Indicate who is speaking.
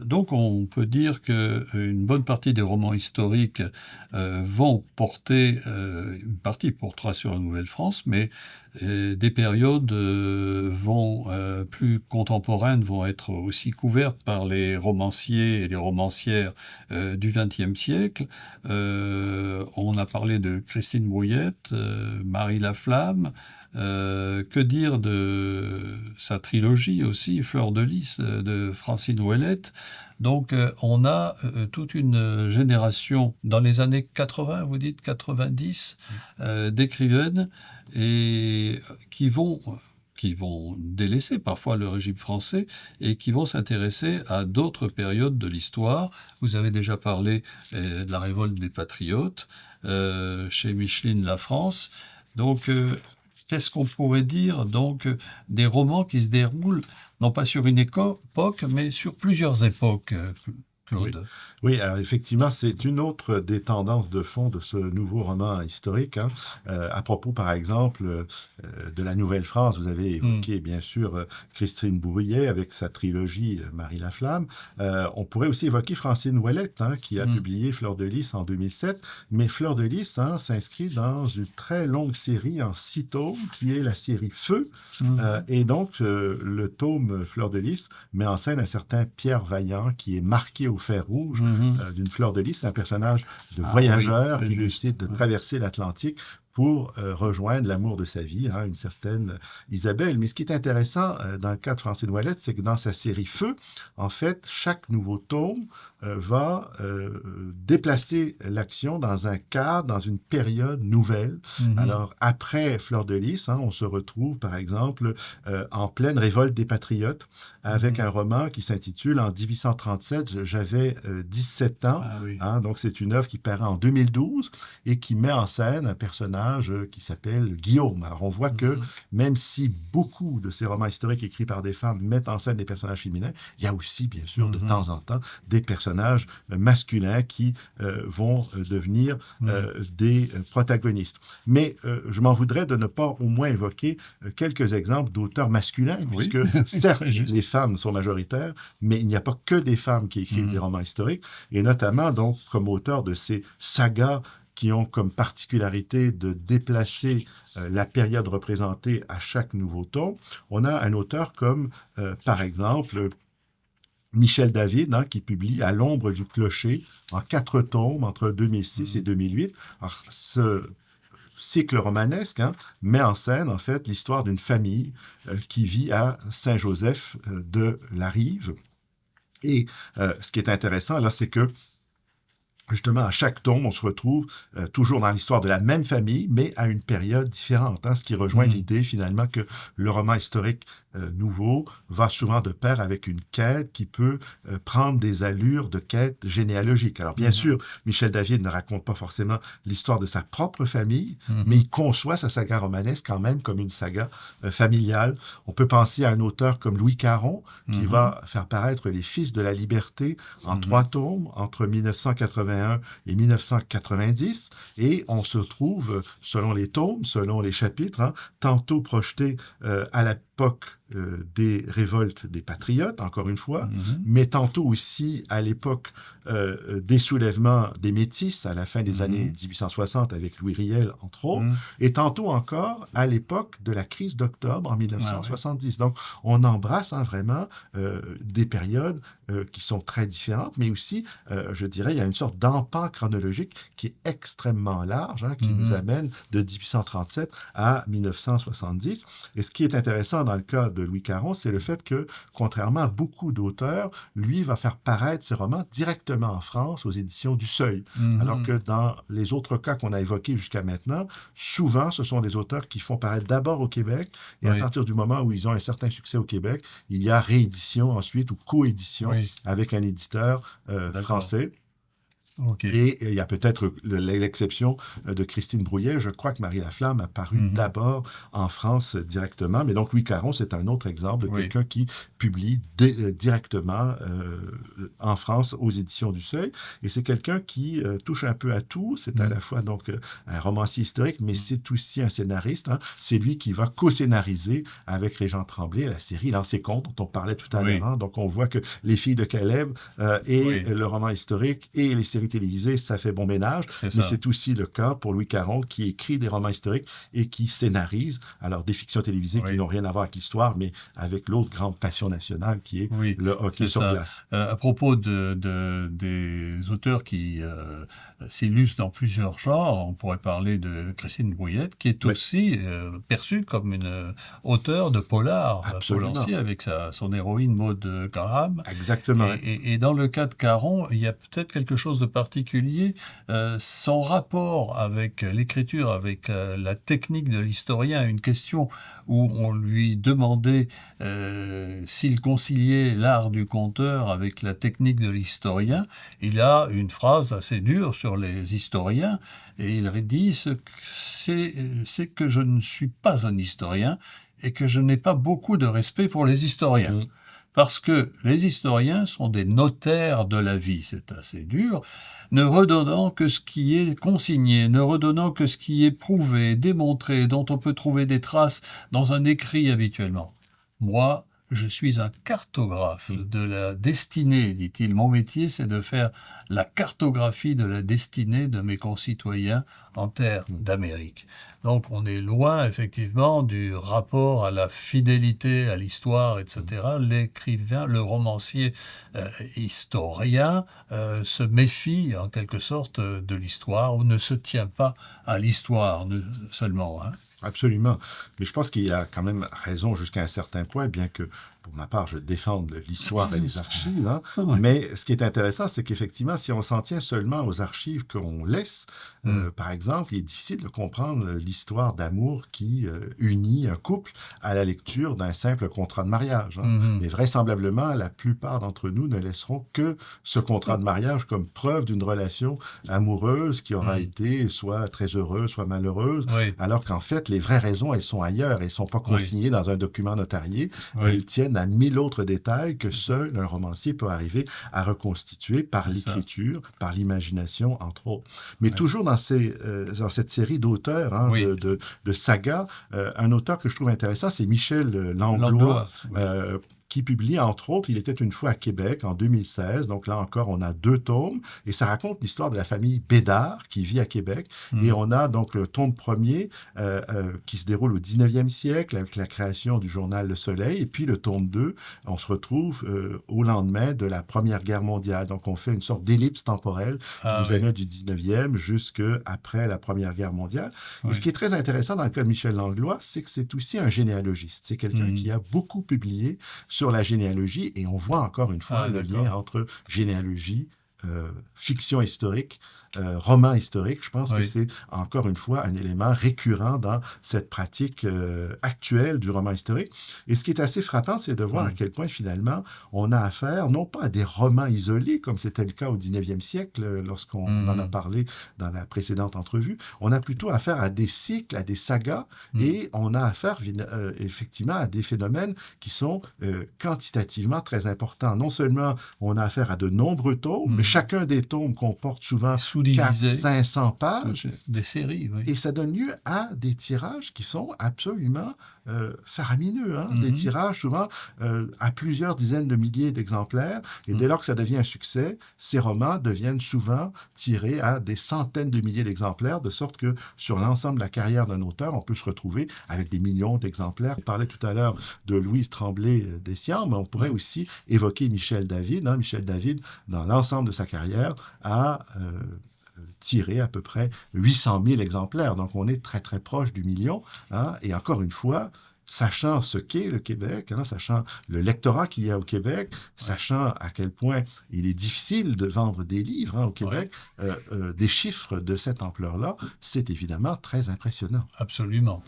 Speaker 1: Donc on peut dire qu'une bonne partie des romans historiques vont porter, une partie portera sur la Nouvelle-France, mais des périodes plus contemporaines vont être aussi couvertes par les romanciers et les romancières du XXe siècle. On a parlé de Christine Brouillette, Marie Laflamme. Que dire de sa trilogie aussi, Fleur de Lys, de Francine Ouellette. Donc on a toute une génération dans les années 80, vous dites 90, d'écrivaines et qui vont délaisser parfois le régime français et qui vont s'intéresser à d'autres périodes de l'histoire. Vous avez déjà parlé de la révolte des patriotes chez Micheline La France. Donc, qu'est-ce qu'on pourrait dire donc des romans qui se déroulent non pas sur une époque, mais sur plusieurs époques,
Speaker 2: Oui.
Speaker 1: Claude?
Speaker 2: Oui, alors effectivement, c'est une autre des tendances de fond de ce nouveau roman historique, hein. À propos, par exemple, de la Nouvelle-France, vous avez
Speaker 1: Hmm.
Speaker 2: évoqué, bien sûr, Christine Bourillet avec sa trilogie Marie Laflamme. On pourrait aussi évoquer Francine Ouellette, hein, qui a
Speaker 1: Hmm.
Speaker 2: publié Fleur de Lys en 2007. Mais Fleur de Lys, hein, s'inscrit dans une très longue série en 6 tomes, qui est la série Feu.
Speaker 1: Hmm.
Speaker 2: Et donc, le tome Fleur de Lys met en scène un certain Pierre Vaillant qui est marqué au fer rouge
Speaker 1: Mhm.
Speaker 2: d'une fleur de lys. C'est un personnage de
Speaker 1: Ah oui,
Speaker 2: voyageur
Speaker 1: très
Speaker 2: qui
Speaker 1: juste.
Speaker 2: décide de traverser l'Atlantique pour rejoindre l'amour de sa vie, hein, une certaine Isabelle. Mais ce qui est intéressant dans le cas de Francine Ouellette, c'est que dans sa série Feu, en fait, chaque nouveau tome va déplacer l'action dans un cadre, dans une période nouvelle.
Speaker 1: Mhm.
Speaker 2: Alors, après Fleur de Lys, hein, on se retrouve, par exemple, en pleine révolte des patriotes, avec
Speaker 1: Mhm.
Speaker 2: un roman qui s'intitule En 1837, j'avais 17 ans.
Speaker 1: Ah oui.
Speaker 2: Hein, donc, c'est une œuvre qui paraît en 2012 et qui met en scène un personnage qui s'appelle Guillaume. Alors, on voit que
Speaker 1: Mhm.
Speaker 2: même si beaucoup de ces romans historiques écrits par des femmes mettent en scène des personnages féminins, il y a aussi, bien sûr, de
Speaker 1: Mhm.
Speaker 2: temps en temps, des personnages masculins qui vont devenir
Speaker 1: Mhm.
Speaker 2: des protagonistes. Mais je m'en voudrais de ne pas au moins évoquer quelques exemples d'auteurs masculins,
Speaker 1: Oui,
Speaker 2: puisque
Speaker 1: oui,
Speaker 2: certes,
Speaker 1: très juste.
Speaker 2: les femmes sont majoritaires, mais il n'y a pas que des femmes qui écrivent des
Speaker 1: Mhm.
Speaker 2: romans historiques, et notamment donc comme auteur de ces sagas qui ont comme particularité de déplacer la période représentée à chaque nouveau tome. On a un auteur comme, par exemple, Michel David, hein, qui publie À l'ombre du clocher en 4 tomes entre 2006 et
Speaker 1: Mhm.
Speaker 2: 2008. Alors, ce cycle romanesque, hein, met en scène en fait l'histoire d'une famille qui vit à Saint-Joseph de la Rive. Et ce qui est intéressant là, c'est que justement, à chaque tome, on se retrouve toujours dans l'histoire de la même famille, mais à une période différente, hein, ce qui rejoint
Speaker 1: Mhm.
Speaker 2: l'idée finalement que le roman historique nouveau va souvent de pair avec une quête qui peut prendre des allures de quête généalogique. Alors bien
Speaker 1: Mhm.
Speaker 2: sûr, Michel David ne raconte pas forcément l'histoire de sa propre famille, mais
Speaker 1: Mhm.
Speaker 2: il conçoit sa saga romanesque quand même comme une saga familiale. On peut penser à un auteur comme Louis Caron, qui
Speaker 1: Mhm.
Speaker 2: va faire paraître Les Fils de la Liberté en
Speaker 1: Mhm.
Speaker 2: 3 tomes entre 1981 et 1990, et on se trouve, selon les tomes, selon les chapitres, hein, tantôt projeté à l'époque des révoltes des patriotes, encore une fois,
Speaker 1: Mhm.
Speaker 2: mais tantôt aussi à l'époque des soulèvements des Métis à la fin des années
Speaker 1: Mhm.
Speaker 2: 1860 avec Louis Riel, entre autres,
Speaker 1: Mhm.
Speaker 2: et tantôt encore à l'époque de la crise d'octobre en
Speaker 1: Ah oui.
Speaker 2: 1970. Donc, on embrasse hein, vraiment des périodes qui sont très différentes, mais aussi, je dirais, il y a une sorte d'empan chronologique qui est extrêmement large, hein, qui nous
Speaker 1: Mhm.
Speaker 2: amène de 1837 à 1970. Et ce qui est intéressant dans le cas de Louis Caron, c'est le fait que, contrairement à beaucoup d'auteurs, lui va faire paraître ses romans directement en France aux éditions du Seuil. Alors
Speaker 1: Mhm.
Speaker 2: que dans les autres cas qu'on a évoqués jusqu'à maintenant, souvent ce sont des auteurs qui font paraître d'abord au Québec et à
Speaker 1: Oui,
Speaker 2: partir du moment où ils ont un certain succès au Québec, il y a réédition ensuite ou coédition
Speaker 1: oui,
Speaker 2: avec un éditeur
Speaker 1: d'accord.
Speaker 2: français.
Speaker 1: Ok.
Speaker 2: Et il y a peut-être l'exception de Christine Brouillet. Je crois que Marie Laflamme a paru
Speaker 1: Mhm.
Speaker 2: d'abord en France directement. Mais donc Louis Caron, c'est un autre exemple de
Speaker 1: Oui.
Speaker 2: quelqu'un qui publie directement en France aux éditions du Seuil. Et c'est quelqu'un qui touche un peu à tout. C'est à la
Speaker 1: Mhm.
Speaker 2: fois donc un romancier historique, mais
Speaker 1: Mhm.
Speaker 2: c'est aussi un scénariste, hein. C'est lui qui va co-scénariser avec Régent Tremblay la série Lancer Compte, dont on parlait tout à l'heure,
Speaker 1: Oui.
Speaker 2: hein. Donc on voit que Les Filles de Caleb et
Speaker 1: Oui.
Speaker 2: le roman historique et les séries télévisées, ça fait bon ménage,
Speaker 1: C'est
Speaker 2: mais
Speaker 1: ça.
Speaker 2: c'est aussi le cas pour Louis Caron qui écrit des romans historiques et qui scénarise, alors des fictions télévisées qui
Speaker 1: Oui.
Speaker 2: n'ont rien à voir avec l'histoire, mais avec l'autre grande passion nationale qui est
Speaker 1: Oui,
Speaker 2: le hockey
Speaker 1: c'est
Speaker 2: sur
Speaker 1: ça.
Speaker 2: glace.
Speaker 1: À propos des auteurs qui s'illustrent dans plusieurs genres, on pourrait parler de Christine Brouillette, qui est
Speaker 2: Oui,
Speaker 1: aussi perçue comme une auteure de polar,
Speaker 2: absolument,
Speaker 1: polancier, avec son héroïne Maud Graham.
Speaker 2: exactement.
Speaker 1: Et dans le cas de Caron, il y a peut-être quelque chose de particulier. Son rapport avec l'écriture, avec la technique de l'historien, une question où on lui demandait s'il conciliait l'art du conteur avec la technique de l'historien. Il a une phrase assez dure sur les historiens et il dit c'est que je ne suis pas un historien et que je n'ai pas beaucoup de respect pour les historiens.
Speaker 2: Mm.
Speaker 1: Parce que les historiens sont des notaires de la vie, c'est assez dur, ne redonnant que ce qui est consigné, ne redonnant que ce qui est prouvé, démontré, dont on peut trouver des traces dans un écrit habituellement. Moi, je suis un cartographe
Speaker 2: Mm.
Speaker 1: de la destinée, dit-il. Mon métier, c'est de faire la cartographie de la destinée de mes concitoyens en terre
Speaker 2: Mm.
Speaker 1: d'Amérique. Donc on est loin effectivement du rapport à la fidélité à l'histoire, etc.
Speaker 2: Mm.
Speaker 1: L'écrivain, le romancier historien se méfie en quelque sorte de l'histoire ou ne se tient pas à l'histoire seulement, hein.
Speaker 2: Absolument. Mais je pense qu'il a quand même raison jusqu'à un certain point, bien que pour ma part, je défende l'histoire et les archives, hein.
Speaker 1: Ouais.
Speaker 2: Mais ce qui est intéressant, c'est qu'effectivement, si on s'en tient seulement aux archives qu'on laisse,
Speaker 1: Mm.
Speaker 2: par exemple, il est difficile de comprendre l'histoire d'amour qui unit un couple à la lecture d'un simple contrat de mariage, hein.
Speaker 1: Mhm.
Speaker 2: Mais vraisemblablement, la plupart d'entre nous ne laisseront que ce contrat de mariage comme preuve d'une relation amoureuse qui aura
Speaker 1: Mm.
Speaker 2: été soit très heureuse, soit malheureuse,
Speaker 1: Oui,
Speaker 2: alors qu'en fait, les vraies raisons, elles sont ailleurs. Elles ne sont pas
Speaker 1: oui,
Speaker 2: consignées dans un document notarié.
Speaker 1: oui,
Speaker 2: Elles tiennent à 1000 autres détails que seul un romancier peut arriver à reconstituer par
Speaker 1: c'est ça.
Speaker 2: l'écriture, par l'imagination, entre autres. Mais
Speaker 1: Ouais.
Speaker 2: toujours dans cette série d'auteurs, hein,
Speaker 1: Oui,
Speaker 2: de sagas, un auteur que je trouve intéressant, c'est Michel Langlois,
Speaker 1: Langlois, oui.
Speaker 2: qui publie, entre autres, Il était une fois à Québec en 2016. Donc là encore, on a 2 tomes et ça raconte l'histoire de la famille Bédard qui vit à Québec. Et
Speaker 1: Mm.
Speaker 2: on a donc le tome premier qui se déroule au 19e siècle avec la création du journal Le Soleil. Et puis le tome 2, on se retrouve au lendemain de la Première Guerre mondiale. Donc on fait une sorte d'ellipse temporelle qui
Speaker 1: Ah
Speaker 2: nous
Speaker 1: oui,
Speaker 2: amène du 19e jusqu'après la Première Guerre mondiale. Et ce
Speaker 1: oui.
Speaker 2: qui est très intéressant dans le cas de Michel Langlois, c'est que c'est aussi un généalogiste. C'est quelqu'un qui
Speaker 1: Mm.
Speaker 2: a beaucoup publié sur la généalogie et on voit encore une fois
Speaker 1: Ah
Speaker 2: le lien
Speaker 1: d'accord.
Speaker 2: entre généalogie, fiction historique, roman historique. Je pense que
Speaker 1: Oui.
Speaker 2: c'est encore une fois un élément récurrent dans cette pratique actuelle du roman historique. Et ce qui est assez frappant, c'est de voir à
Speaker 1: Mm.
Speaker 2: quel point finalement on a affaire non pas à des romans isolés, comme c'était le cas au 19e siècle, lorsqu'on en a
Speaker 1: Mm.
Speaker 2: parlé dans la précédente entrevue, on a plutôt affaire à des cycles, à des sagas,
Speaker 1: Mm.
Speaker 2: et on a affaire effectivement à des phénomènes qui sont quantitativement très importants. Non seulement on a affaire à de nombreux tomes, mais
Speaker 1: Mm.
Speaker 2: chacun des tomes comporte souvent
Speaker 1: Et
Speaker 2: 400,
Speaker 1: sous-divisé,
Speaker 2: 500 pages,
Speaker 1: des séries, oui.
Speaker 2: et ça donne lieu à des tirages qui sont absolument faramineux, hein. Des
Speaker 1: Mhm.
Speaker 2: tirages souvent à plusieurs dizaines de milliers d'exemplaires. Et
Speaker 1: Mm.
Speaker 2: dès lors que ça devient un succès, ces romans deviennent souvent tirés à des centaines de milliers d'exemplaires, de sorte que sur l'ensemble de la carrière d'un auteur, on peut se retrouver avec des millions d'exemplaires. On parlait tout à l'heure de Louise Tremblay d'Essiam, mais on pourrait
Speaker 1: Oui.
Speaker 2: aussi évoquer Michel David, hein. Michel David, dans l'ensemble de sa carrière, a tiré à peu près 800 000 exemplaires. Donc on est très très proche du million, hein. Et encore une fois, sachant ce qu'est le Québec, hein, sachant le lectorat qu'il y a au Québec,
Speaker 1: Ouais.
Speaker 2: sachant à quel point il est difficile de vendre des livres, hein, au
Speaker 1: Ouais.
Speaker 2: Québec, des chiffres de cette ampleur-là, c'est évidemment très impressionnant.
Speaker 1: Absolument.